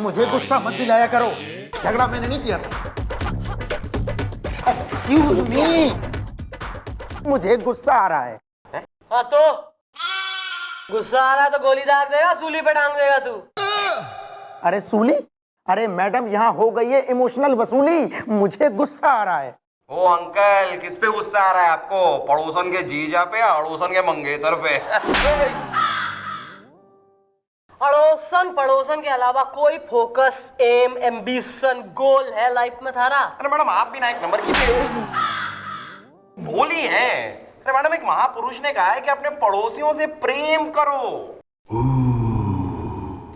मुझे गुस्सा मत दिलाया करो, झगड़ा मैंने नहीं किया था। एक्सक्यूज मी, मुझे गुस्सा आ रहा है। हाँ तो गुस्सा आ रहा है तो गोली दाग देगा, सूली पे टांग देगा तू। अरे सूली? अरे मैडम, यहाँ हो गई है इमोशनल वसूली, मुझे गुस्सा आ रहा है। ओ अंकल, किस पे गुस्सा आ रहा है आपको? पड़ोसन के जीजा पे या अड़ोसन के मंगेतर पे? अड़ोसन पड़ोसन के अलावा कोई फोकस, एम, एम्बिशन, गोल है लाइफ में थारा? अरे मैडम, आप भी ना एक नंबर की भोली हैं। अरे मैडम, एक महापुरुष ने कहा है कि अपने पड़ोसियों से प्रेम करो।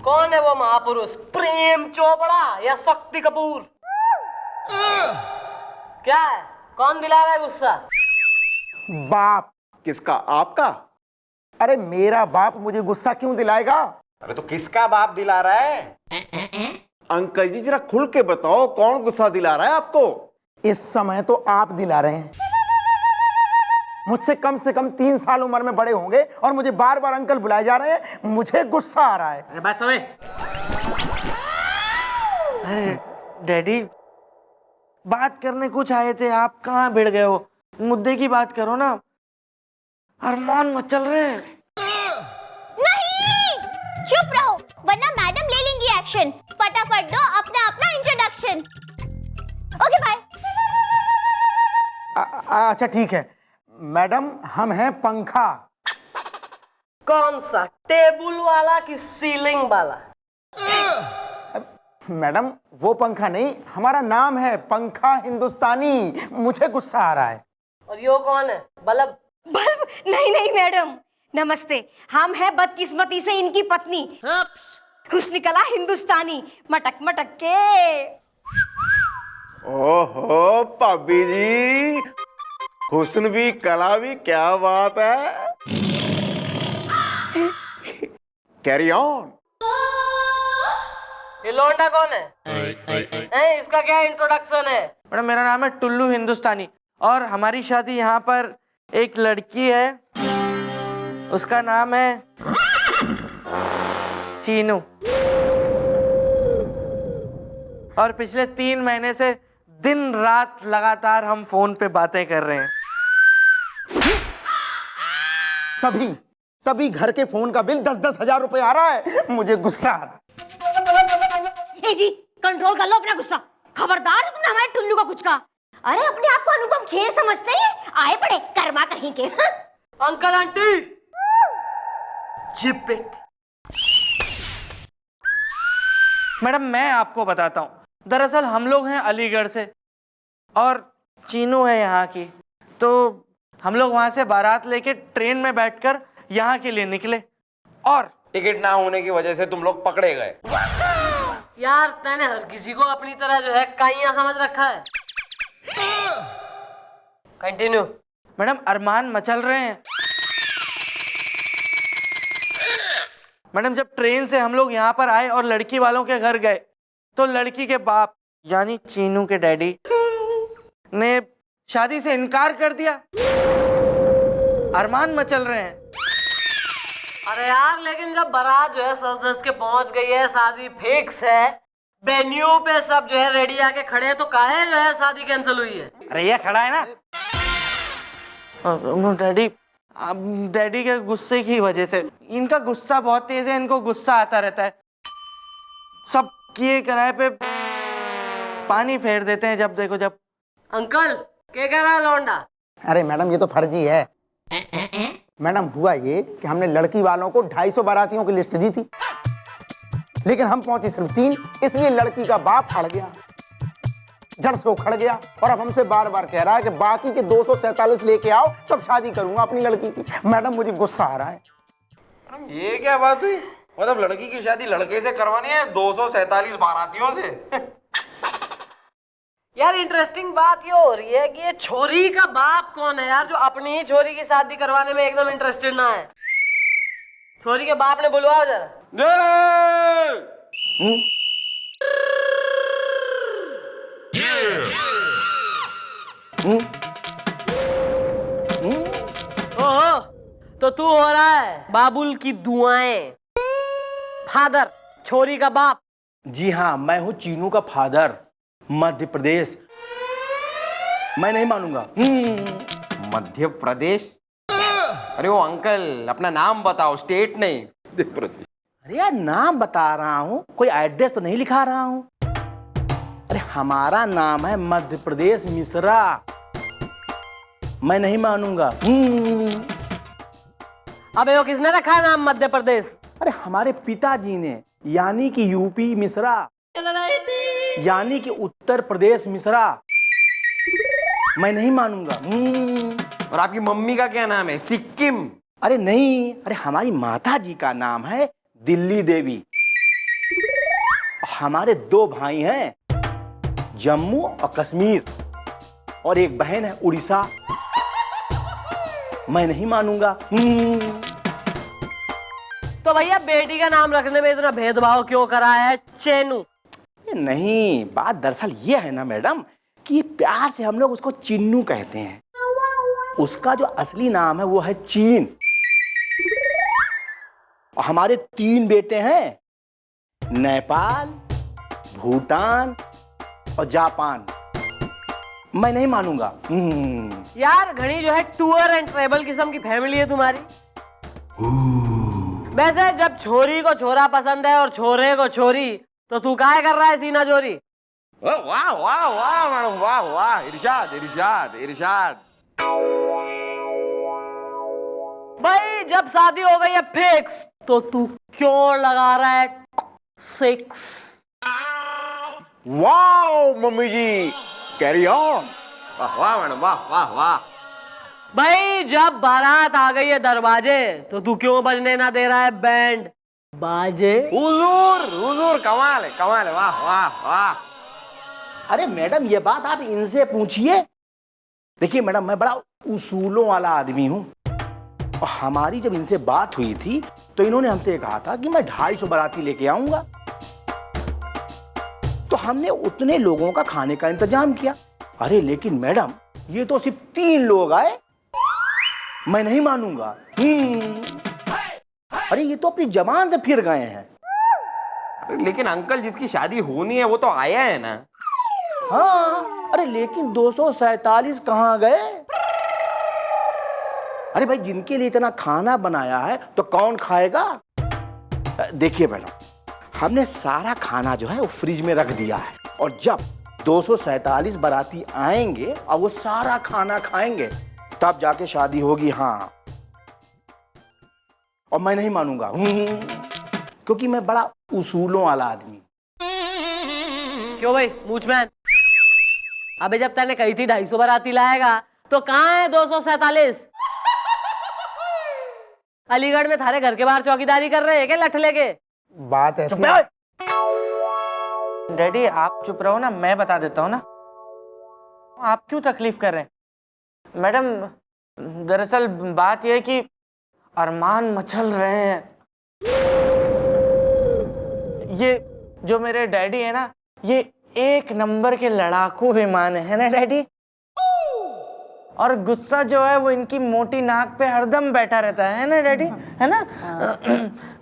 कौन है वो महापुरुष? प्रेम चोपड़ा या शक्ति कपूर? क्या है? कौन दिला रहा है गुस्सा? बाप। किसका? आपका? अरे मेरा बाप मुझे गुस्सा क्यों दिलाएगा? अरे तो किसका बाप दिला रहा है? अंकल जी जरा खुल के बताओ, कौन गुस्सा दिला रहा है आपको? इस समय तो आप दिला रहे हैं। मुझसे कम से कम 3 साल उम्र में बड़े होंगे और मुझे बार बार अंकल बुलाए जा रहे हैं, मुझे गुस्सा आ रहा है। अरे बात समझ। अरे डैडी, बात करने कुछ आए थे, आप कहाँ भिड़ गए हो? मुद्दे की बात करो ना, अरमान मचल रहे हैं। नहीं, चुप रहो वरना मैडम ले लेंगी एक्शन। फटाफट दो अपना अपना इंट्रोडक्शन। Okay bye. अच्छा ठीक है मैडम, हम हैं पंखा। कौन सा? टेबल वाला कि सीलिंग वाला? मैडम वो पंखा नहीं, हमारा नाम है पंखा हिंदुस्तानी, मुझे गुस्सा आ रहा है। और यो कौन है? बल्ब? बल्ब? नहीं नहीं मैडम, नमस्ते। हम हैं बदकिस्मती से इनकी पत्नी। हुस्न कला हिंदुस्तानी, मटक मटक के। ओहो भाभी जी, हुस्न भी कला भी, क्या बात है। Carry on. ये लौंडा कौन है? इसका क्या इंट्रोडक्शन है? मैडम मेरा नाम है टुल्लू हिंदुस्तानी और हमारी शादी यहाँ पर एक लड़की है, उसका नाम है चीनू, और पिछले 3 महीने से दिन रात लगातार हम फोन पे बातें कर रहे हैं। तभी घर के फोन का बिल 10-10 हजार रुपए आ रहा है, मुझे गुस्सा आ रहा है। ए जी, कंट्रोल कर लो अपना गुस्सा। खबरदार जो तुमने हमारे टुल्लू का कुछ कहा। अरे अपने आप को अनुपम खेर समझते हैं, आए पड़े कर्मा कहीं के। Uncle aunty, zip it. Madam मैं आपको बताता हूँ, दरअसल हम लोग हैं अलीगढ़ से और चीनू है यहाँ की, तो हम लोग वहाँ से बारात लेके ट्रेन में बैठकर यहाँ के लिए निकले और टिकट ना होने की वजह से तुम लोग पकड़े गए। यार तैने हर किसी को अपनी तरह जो है काइयां समझ रखा है। कंटिन्यू। मैडम अरमान मचल रहे हैं। मैडम जब ट्रेन से हम लोग यहाँ पर आए और लड़की वालों के घर गए तो लड़की के बाप यानी चीनू के डैडी ने शादी से इनकार कर दिया। अरमान मचल रहे हैं। अरे यार लेकिन जब बारात जो है सज-धज के पहुंच गई है, शादी फिक्स है, वेन्यू पे सब जो है रेडी आके खड़े हैं, तो काहे जो है शादी कैंसिल हुई है? अरे ये खड़ा है ना डैडी, डैडी के गुस्से की वजह से। इनका गुस्सा बहुत तेज है, इनको गुस्सा आता रहता है, सब किए कराए पे पानी फेर देते हैं जब देखो जब। अंकल क्या कह रहा है लौंडा? अरे मैडम ये तो फर्जी है। मैडम हुआ ये कि हमने लड़की वालों को 250 बारातियों की लिस्ट दी थी, लेकिन हम पहुंचे सिर्फ 3, इसलिए लड़की का बाप अड़ गया, जड़ से उखड़ गया और अब हमसे बार बार कह रहा है कि बाकी के 247 लेके आओ तब शादी करूंगा अपनी लड़की की। मैडम मुझे गुस्सा आ रहा है। ये क्या बात हुई? मतलब लड़की की शादी लड़के से करवानी है 247 बारातियों से? यार इंटरेस्टिंग बात ये हो रही है कि ये छोरी का बाप कौन है यार, जो अपनी ही छोरी की शादी करवाने में एकदम इंटरेस्टेड ना है। छोरी के बाप ने बुलवाओ जरा। ओहो, तो तू हो रहा है बाबुल की दुआएं। फादर, छोरी का बाप। जी हाँ, मैं हूँ चीनू का फादर, मध्य प्रदेश। मैं नहीं मानूंगा। मध्य प्रदेश? अरे वो अंकल, अपना नाम बताओ, स्टेट नहीं। मध्य प्रदेश। अरे यार, नाम बता रहा हूँ, कोई एड्रेस तो नहीं लिखा रहा हूँ। अरे हमारा नाम है मध्य प्रदेश मिश्रा। मैं नहीं मानूंगा। अबे वो किसने रखा है नाम मध्य प्रदेश? अरे हमारे पिताजी ने, यानी कि यूपी मिश्रा, यानी कि उत्तर प्रदेश मिश्रा। मैं नहीं मानूंगा। और आपकी मम्मी का क्या नाम है? सिक्किम? अरे नहीं, अरे हमारी माता जी का नाम है दिल्ली देवी। हमारे 2 भाई हैं, जम्मू और कश्मीर, और एक बहन है उड़ीसा। मैं नहीं मानूंगा। तो भैया बेटी का नाम रखने में इतना भेदभाव क्यों करा है? चेनू? नहीं, बात दरअसल ये है ना मैडम कि प्यार से हम लोग उसको चिन्नू कहते हैं। उसका जो असली नाम है वो है चीन। और हमारे 3 बेटे हैं, नेपाल, भूटान और जापान। मैं नहीं मानूंगा। यार घड़ी जो है टूर एंड ट्रेवल किस्म की फैमिली है तुम्हारी। वैसे जब छोरी को छोरा पसंद है और छोरे को छोरी, तो तू काहे कर रहा है सीना जोरी? वाह वाह वाह मैडम, वाह वाह, इरशाद इरशाद इरशाद। भाई जब शादी हो गई है फिक्स, तो तू क्यों लगा रहा है 6? वाह मम्मी जी, कैरी ऑन। वाह वाह मैडम, वाह वाह वाह। भाई जब बारात आ गई है दरवाजे, तो तू क्यों बजने ना दे रहा है बैंड बाजे? हुजूर हुजूर, कमाल है कमाल है, वाह वाह वाह। अरे मैडम, ये बात आप इनसे पूछिए। देखिए मैडम, मैं बड़ा उसूलों वाला आदमी हूँ, और हमारी जब इनसे बात हुई थी तो इन्होंने हमसे कहा था कि मैं 250 बाराती लेके आऊंगा। तो हमने उतने लोगों का खाने का इंतजाम किया। अरे लेकिन मैडम, ये तो सिर्फ 3 लोग आए। मैं नहीं मानूंगा। अरे ये तो अपनी जबान से फिर गए हैं। अरे लेकिन अंकल, जिसकी शादी होनी है वो तो आया है ना। हाँ, अरे लेकिन 247 कहाँ गए? अरे भाई, जिनके लिए इतना खाना बनाया है तो कौन खाएगा? देखिए मैडम, हमने सारा खाना जो है वो फ्रिज में रख दिया है, और जब 247 बाराती आएंगे और वो सारा खाना खाएंगे, तब जाके शादी होगी। हाँ, और मैं नहीं मानूंगा, क्योंकि मैं बड़ा उसूलों वाला आदमी। क्यों भाई मूचमैन? अबे जब तैने कही थी 250 बाराती लाएगा, तो कहाँ है 247? अलीगढ़ में थारे घर के बाहर चौकीदारी कर रहे हैं क्या लठ लेके? बात ऐसी चुप रहो। डैडी आप चुप रहो ना, मैं बता देता हूँ ना। आप क्यों तकलीफ कर रहे हैं? मैडम दरअसल बात यह है कि अरमान मचल रहे हैं। ये जो मेरे डैडी है ना, ये 1 नंबर के लड़ाकू विमान है ना डैडी। और गुस्सा जो है वो इनकी मोटी नाक पे हरदम बैठा रहता है ना डैडी, है ना?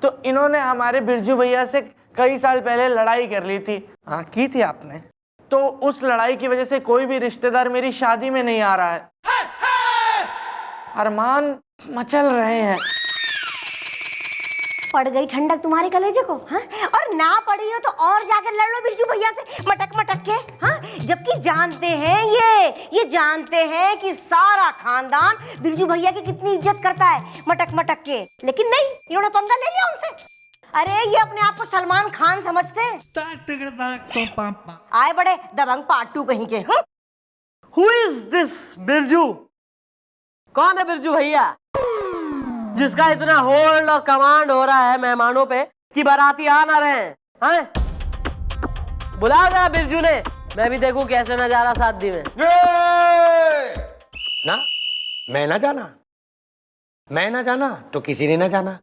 तो इन्होंने हमारे बिरजू भैया से कई साल पहले लड़ाई कर ली थी। हाँ, की थी आपने। तो उस लड़ाई की वजह से कोई भी रिश्तेदार मेरी शादी में नहीं आ रहा है। अरमान मचल रहे हैं। पड़ गई ठंडक तुम्हारे कलेजे को, हाँ? और ना पड़ी हो तो और जाकर लड़ लो बिरजू भैया से मटक मटक के, हाँ? जबकि जानते हैं ये जानते हैं कि सारा खानदान बिरजू भैया की कितनी इज्जत करता है मटक मटक के, लेकिन नहीं, इन्होंने पंगा ले लिया उनसे। अरे ये अपने आप को सलमान खान समझते हैं। आए बड़े दबंग पार्ट 2 कहीं के। Who is this Birju? कौन है बिरजू भैया जिसका इतना होल्ड और कमांड हो रहा है मेहमानों पे कि बाराती आ ना रहे हैं? बुलाओ जरा बिरजू ने, मैं भी देखूं कैसे नजारा शादी में। ना मैं ना जाना तो किसी ने ना जाना,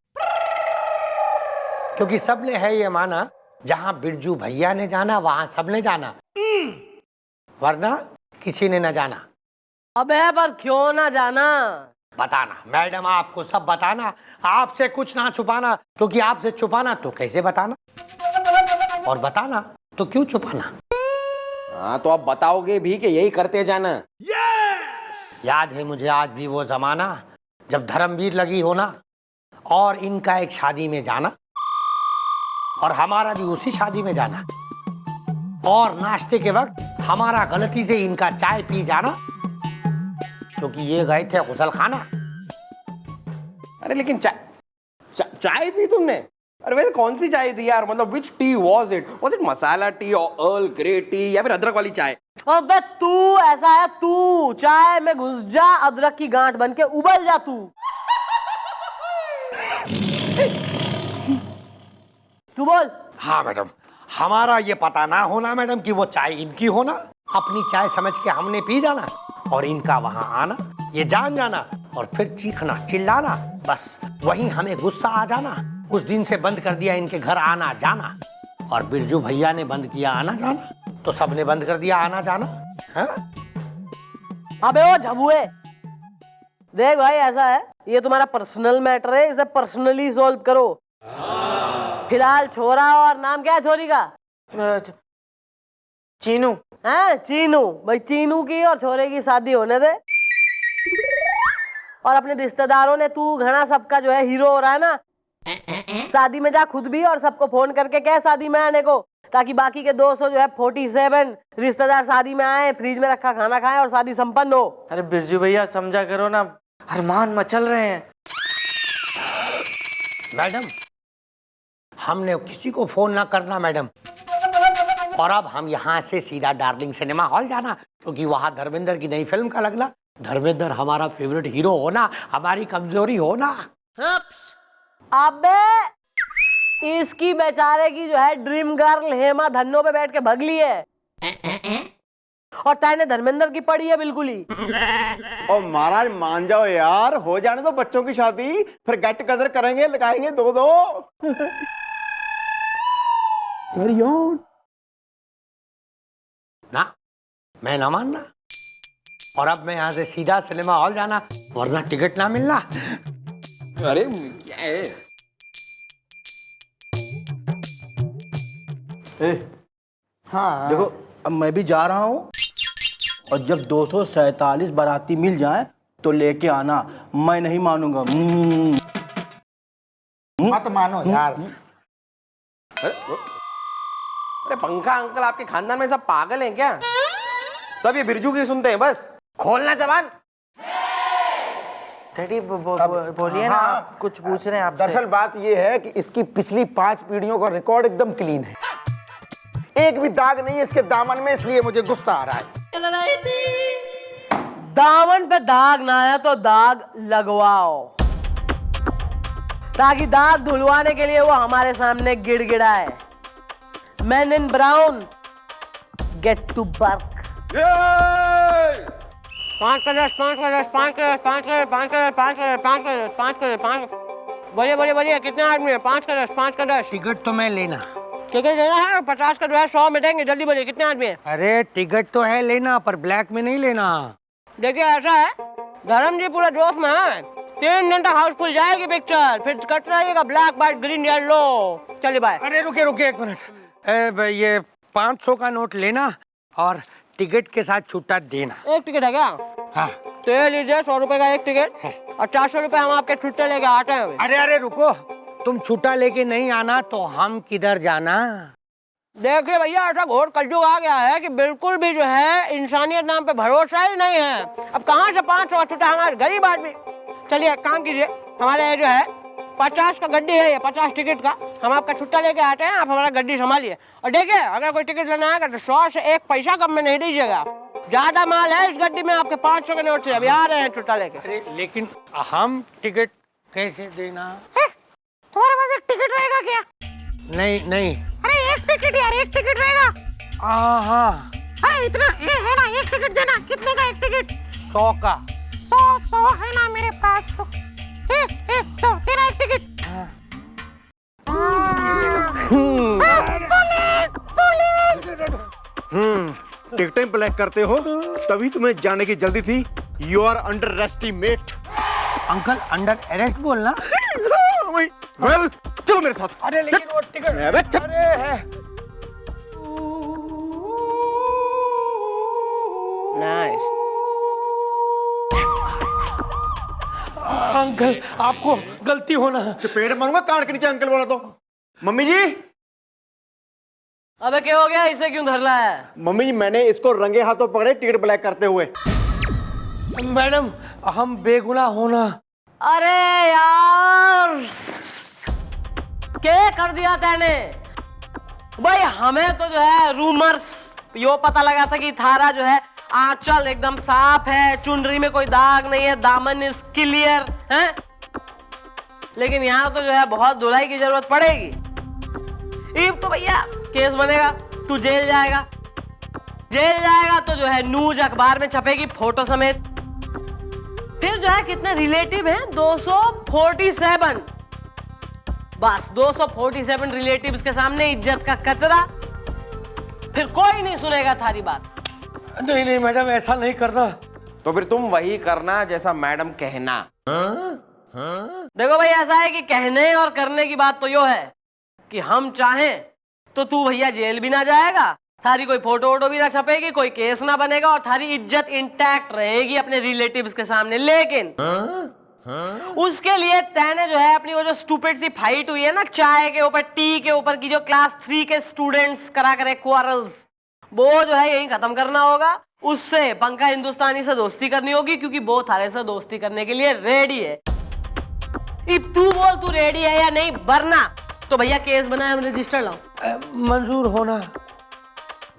क्योंकि सबने है ये माना जहां बिरजू भैया ने जाना वहां सबने जाना, वरना किसी ने ना जाना। अबे पर क्यों ना जाना? बताना मैडम, आपको सब बताना, आपसे कुछ ना छुपाना, क्योंकि आपसे छुपाना तो कैसे बताना। और बताना तो क्यों छुपाना? हाँ तो आप बताओगे भी कि यही करते जाना। याद है मुझे आज भी वो जमाना जब धर्मवीर लगी होना और इनका एक शादी में जाना और हमारा भी उसी शादी में जाना और नाश्ते के वक्त हमारा गलती से इनका चाय पी जाना क्योंकि ये गए थे गुसल खाना। अरे लेकिन चाय पी तुमने? अरे वैसे कौन सी चाय थी यार? मतलब which tea was it masala tea और अर्ल ग्रे टी या फिर अदरक वाली चाय? अबे तू ऐसा है, तू चाय में घुस जा, अदरक की गांठ बन के उबल जा तू। तू बोल। हाँ मैडम, हमारा ये पता ना होना मैडम कि वो चाय इनकी होना, अपनी चाय समझ के हमने पी जाना और इनका वहां आना, ये जान जाना और फिर चीखना चिल्लाना, बस वहीं हमें गुस्सा आ जाना। उस दिन से बंद कर दिया इनके घर आना जाना और बिरजू भैया ने बंद किया आना जाना तो सबने बंद कर दिया आना जाना। हाँ? अबे ओ झबुए, देख भाई ऐसा है, ये तुम्हारा पर्सनल मैटर है, इसे पर्सनली सॉल्व करो। फिलहाल छोरा और नाम क्या है छोरी का? चीनू। हाँ चीनू, भाई चीनू की और छोरे की शादी होने दे। और अपने रिश्तेदारों ने, तू घना सबका जो है हीरो हो रहा है ना, शादी में जा खुद भी और सबको फोन करके कह शादी में आने को, ताकि बाकी के 200 जो है 47 रिश्तेदार शादी में आए, फ्रिज में रखा खाना खाएं और शादी संपन्न हो। अरे बिरजू भैया समझा करो ना, अरमान मचल रहे हैं। मैडम हमने किसी को फोन ना करना मैडम। और अब हम यहाँ से सीधा डार्लिंग सिनेमा हॉल जाना क्योंकि वहां धर्मेंद्र की नई फिल्म का लगना। धर्मेंद्र हमारा फेवरेट हीरो होना हमारी कमजोरी होना। अबे इसकी बेचारे की जो है ड्रीम गर्ल हेमा धन्नो पे बैठ के भगली है और तैने धर्मेंद्र की पड़ी है बिल्कुल ही। और महाराज मान जाओ यार, हो जाने दो बच्चों की शादी, फिर गेट टुगेदर करेंगे, लगाएंगे 2-2। Carry on। ना मैं ना मानना और अब मैं यहाँ से सीधा सिनेमा हॉल जाना वरना टिकट ना मिलना। अरे क्या है? हाँ देखो अब मैं भी जा रहा हूँ और जब 247 बाराती मिल जाए तो लेके आना, मैं नहीं मानूंगा। मत मानो यार। अरे पंखा अंकल, आपके खानदान में सब पागल हैं क्या? सब ये बिरजू की सुनते हैं बस। खोलना जबान। डैडी बोलिए ना, आप कुछ पूछ रहे हैं आप। दरअसल बात ये है कि इसकी पिछली 5 पीढ़ियों का रिकॉर्ड एकदम क्लीन है, एक भी दाग नहीं है इसके दामन में, इसलिए मुझे गुस्सा आ रहा है। दामन पे दाग ना है तो दाग लगवाओ, ताकि दाग धुलवाने के लिए वो हमारे सामने गिड़गिड़ाए। Man in brown, get to work. 5 का 10, 5 का 10, 5 का 10, 5 का 10, 5 का 10, 5 का 10, 5 का 10, 5 का 10, 5 का 10। बोलिए बोलिए बोलिए, कितने आदमी है? 5 का 10, 5 का 10। टिकट तो मैं लेना। टिकट लेना है? 50 का जो है 100 में देंगे। जल्दी बोलिए कितने आदमी है? अरे टिकट तो है लेना पर ब्लैक में नहीं लेना। देखिए ऐसा है, धर्म जी पूरे जोश में है, 3 दिन तक हाउसफुल जाएगी पिक्चर, फिर कट रहेगा ब्लैक व्हाइट ग्रीन येलो। चलिए बाय। अरे रुके रुके 1 मिनट, ये 500 का नोट लेना और टिकट के साथ छुट्टा देना। एक टिकट है क्या? हाँ। तो ये लीजिए 100 रुपए का एक टिकट और 400 रुपए हम आपके छुट्टे लेके आते हैं। अरे अरे रुको, तुम छुट्टा लेके नहीं आना तो हम किधर जाना? देखिए भैया, ऐसा घोर कलयुग आ गया है कि बिल्कुल भी जो है इंसानियत नाम पे भरोसा ही नहीं है। अब कहाँ से 500 का छुट्टा, हमारे गरीब आदमी। चलिए एक काम कीजिए, हमारे जो है 50 का गड्डी है, ये 50 टिकट का, हम आपका छुट्टा लेके आते हैं, आप हमारा गड्डी संभालिए। और देखिए अगर कोई टिकट लेना है तो 100 से 1 पैसा कम में नहीं दीजिएगा। ज्यादा माल है इस गड्डी में, आपके 500 के नोट से अभी आ रहे हैं छुट्टा लेके। अरे लेकिन हम टिकट कैसे देना? तुम्हारे पास एक टिकट रहेगा क्या? नहीं नहीं। अरे एक टिकट यार, एक टिकट रहेगा। हाँ इतना ये है ना, एक टिकट देना। कितने का एक टिकट? 100 का। 100 है ना मेरे पास तो। 100 तेरा एक टिकट। टिकटें ब्लैक करते हो तभी तुम्हें जाने की जल्दी थी। You are underestimate. Uncle under arrest बोलना। वेल चलो मेरे साथ। अरे लेकिन वो टिकट, अबे चल। अरे है अंकल आपको गलती होना। पेड़ मारूंगा कान के नीचे अंकल बोला तो। मम्मी जी, अबे क्या हो गया, इसे क्यों धर लाया है? मम्मी जी मैंने इसको रंगे हाथों पकड़े टिकट ब्लैक करते हुए। मैडम हम बेगुनाह होना। अरे यार क्या कर दिया तैने? भाई हमें तो जो है रूमर्स यो पता लगा था कि थारा जो है आंचल एकदम साफ है, चुनरी में कोई दाग नहीं है, दामन इज क्लियर है। लेकिन यहाँ तो जो है बहुत धुलाई की जरूरत पड़ेगी। अब तो भैया केस बनेगा, तू जेल जाएगा। जेल जाएगा तो जो है न्यूज अखबार में छपेगी फोटो समेत। फिर जो है कितने रिलेटिव हैं? 247। बस 247 रिलेटिव्स के सामने इज्जत का कचरा। फिर कोई नहीं सुनेगा थारी बात। नहीं नहीं मैडम ऐसा नहीं करना। तो फिर तुम वही करना जैसा मैडम कहना। देखो भाई ऐसा है कि कहने और करने की बात तो यो है कि हम चाहें तो तू भैया जेल भी ना जाएगा, थारी कोई फोटो वोटो भी ना छपेगी, कोई केस ना बनेगा और थारी इज्जत इंटैक्ट रहेगी अपने रिलेटिव्स के सामने। लेकिन उसके लिए तैने जो है अपनी वो जो स्टूपिड सी फाइट हुई है ना चाय के ऊपर, टी के ऊपर की, जो क्लास 3 के स्टूडेंट्स करा करे क्वारल्स, वो जो है यही खत्म करना होगा। उससे पंखा हिंदुस्तानी से दोस्ती करनी होगी क्योंकि वो थारे से दोस्ती करने के लिए रेडी है। अब तू बोल तू रेडी है या नहीं, वरना तो भैया केस बनाए, हम रजिस्टर लाओ। मंजूर होना।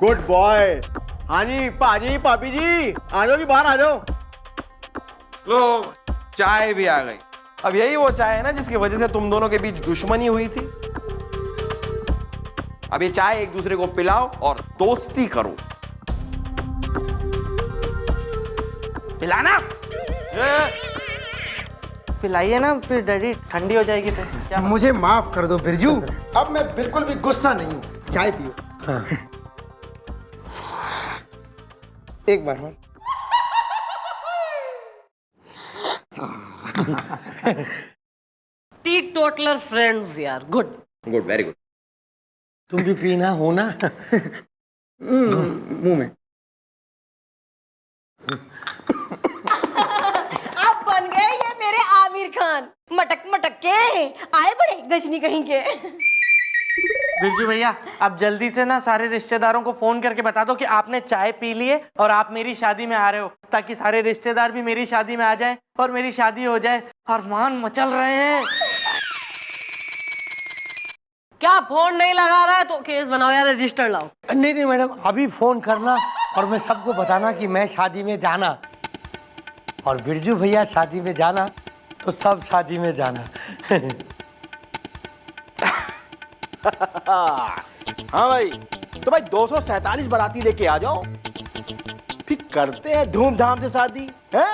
Good boy. हाँ जी पाजी पापी जी आ जाओ, कि बाहर आ जाओ। लो चाय भी आ गई। अब यही वो चाय है ना जिसकी वजह से तुम दोनों के बीच दुश्मनी हुई थी। अब ये चाय एक दूसरे को पिलाओ और दोस्ती करो। पिलाना, पिलाइए ना, फिर डैडी ठंडी हो जाएगी फिर क्या? मुझे माफ कर दो बिरजू, अब मैं बिल्कुल भी गुस्सा नहीं हूँ। चाय पियो। एक बार और। टी टोटलर फ्रेंड्स यार, गुड गुड, वेरी गुड। तुम भी पीना हो ना। मुंह में। अब बन गए ये मेरे आमिर खान, मटक मटक के आए बड़े गजनी कहीं के। बिरजू भैया आप जल्दी से ना सारे रिश्तेदारों को फोन करके बता दो कि आपने चाय पी ली है और आप मेरी शादी में आ रहे हो, ताकि सारे रिश्तेदार भी मेरी शादी में आ जाएं और मेरी शादी हो जाए। अरमान मचल रहे हैं। क्या फोन नहीं लगा रहा है तो केस बनाओ यार, रजिस्टर लाओ। नहीं नहीं मैडम अभी फोन करना और मैं सबको बताना कि मैं शादी में जाना और बिरजू भैया शादी में जाना, तो सब शादी में जाना। हाँ भाई, तो भाई 247 बाराती लेके आ जाओ, फिर करते हैं धूमधाम से शादी है।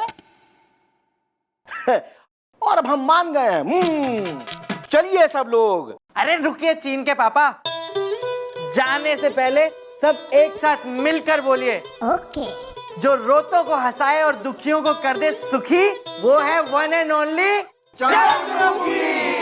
और अब हम मान गए हैं। चलिए सब लोग। अरे रुकिए चीन के पापा, जाने से पहले सब एक साथ मिलकर बोलिए। ओके। जो रोतों को हंसाए और दुखियों को कर दे सुखी, वो है वन एंड ओनली चंद्रमुखी।